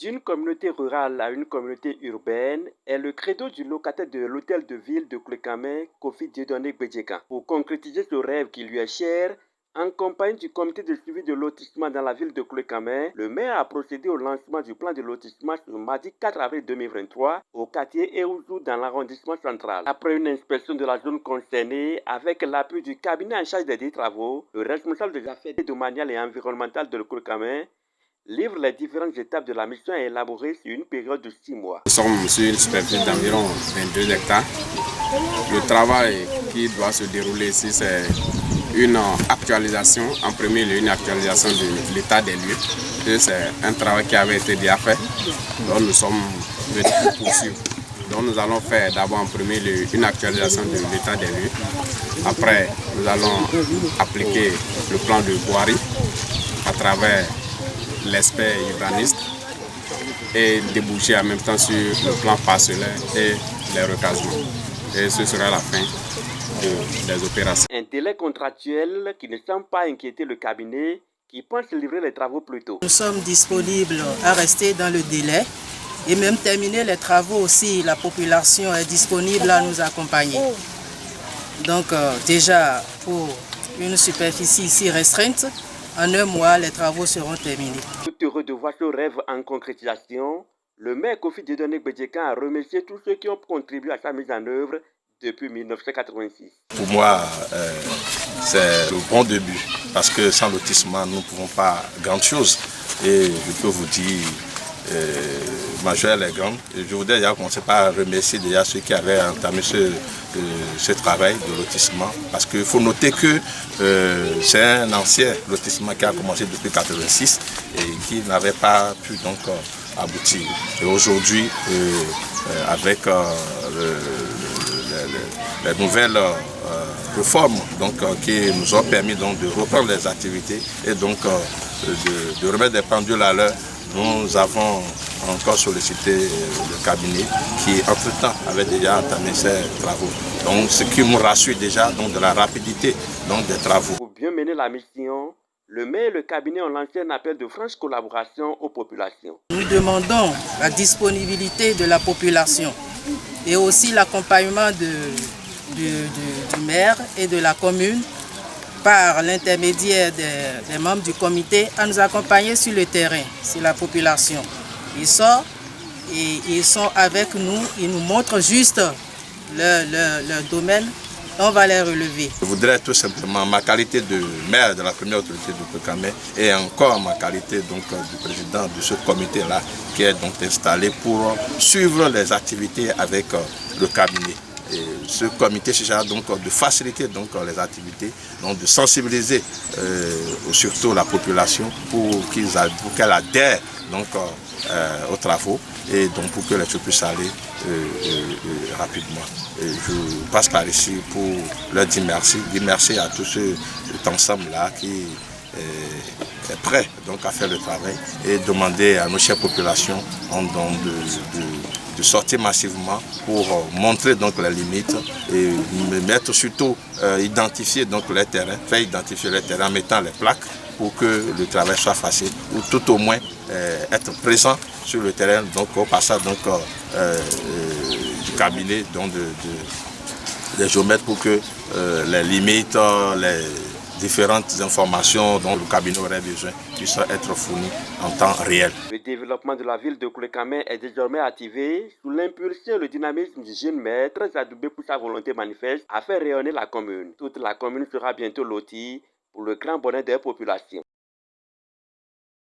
D'une communauté rurale à une communauté urbaine est le credo du locataire de l'hôtel de ville de Clécamé, Kofi Dieudonné Bédjéka. Pour concrétiser ce rêve qui lui est cher, en compagnie du comité de suivi de lotissement dans la ville de Clécamé, le maire a procédé au lancement du plan de lotissement ce mardi 4 avril 2023 au quartier Eouzou dans l'arrondissement central. Après une inspection de la zone concernée avec l'appui du cabinet en charge des travaux, le responsable des affaires domaniales et environnementales de Clécamé livre les différentes étapes de la mission élaborée sur une période de 6 mois. Nous sommes sur une superficie d'environ 22 hectares. Le travail qui doit se dérouler ici, c'est une actualisation, en premier lieu une actualisation de l'état des lieux. C'est un travail qui avait été déjà fait, donc nous sommes venus pour poursuivre. Donc nous allons faire d'abord en premier lieu une actualisation de l'état des lieux. Après, nous allons appliquer le plan de voirie à travers l'expert urbaniste et déboucher en même temps sur le plan parcellaire et les recasements. Et ce sera la fin des opérations. Un délai contractuel qui ne semble pas inquiéter le cabinet qui pense livrer les travaux plus tôt. Nous sommes disponibles à rester dans le délai et même terminer les travaux aussi. La population est disponible à nous accompagner. Donc déjà pour une superficie ici restreinte, en un mois, les travaux seront terminés. Tout heureux de voir ce rêve en concrétisation, le maire Kofi Dieudonné Bédjéka a remercié tous ceux qui ont contribué à sa mise en œuvre depuis 1986. Pour moi, c'est le bon début, parce que sans lotissement, nous ne pouvons pas grand-chose. Et je peux vous dire, ma joie est grande. Et je voudrais déjà commencer par remercier déjà ceux qui avaient entamé ce travail de lotissement, parce qu'il faut noter que c'est un ancien lotissement qui a commencé depuis 1986 et qui n'avait pas pu donc aboutir. Et aujourd'hui, avec les nouvelles réformes donc, qui nous ont permis donc, de reprendre les activités et donc de remettre des pendules à l'heure, nous avons encore sollicité le cabinet qui, entre-temps, avait déjà entamé ses travaux. Donc, ce qui nous rassure déjà donc, de la rapidité donc, des travaux. Pour bien mener la mission, le maire et le cabinet ont lancé un appel de franche collaboration aux populations. Nous demandons la disponibilité de la population et aussi l'accompagnement du maire et de la commune par l'intermédiaire des membres du comité à nous accompagner sur le terrain, sur la population. Ils sortent et ils sont avec nous, ils nous montrent juste leur domaine, on va les relever. Je voudrais tout simplement, ma qualité de maire de la première autorité de Clécamé et encore ma qualité donc, du président de ce comité-là qui est donc installé pour suivre les activités avec le cabinet. Et ce comité s'agit donc de faciliter donc, les activités, donc de sensibiliser surtout la population pour qu'elle adhère donc, aux travaux et donc pour que les choses puissent aller rapidement. Et je passe par ici pour leur dire merci à tous cet ensemble-là qui est prêt donc, à faire le travail et demander à nos chères populations de sortir massivement pour montrer donc les limites et mettre surtout identifier donc les terrains, faire identifier les terrains en mettant les plaques pour que le travail soit facile ou tout au moins être présent sur le terrain donc au passage donc du cabinet donc des géomètres pour que les limites, les différentes informations dont le cabinet aurait besoin puissent être fournies en temps réel. Le développement de la ville de Clécamé est désormais activé sous l'impulsion et le dynamisme du jeune maître adoubé pour sa volonté manifeste à faire rayonner la commune. Toute la commune sera bientôt lotie pour le grand bonheur des populations.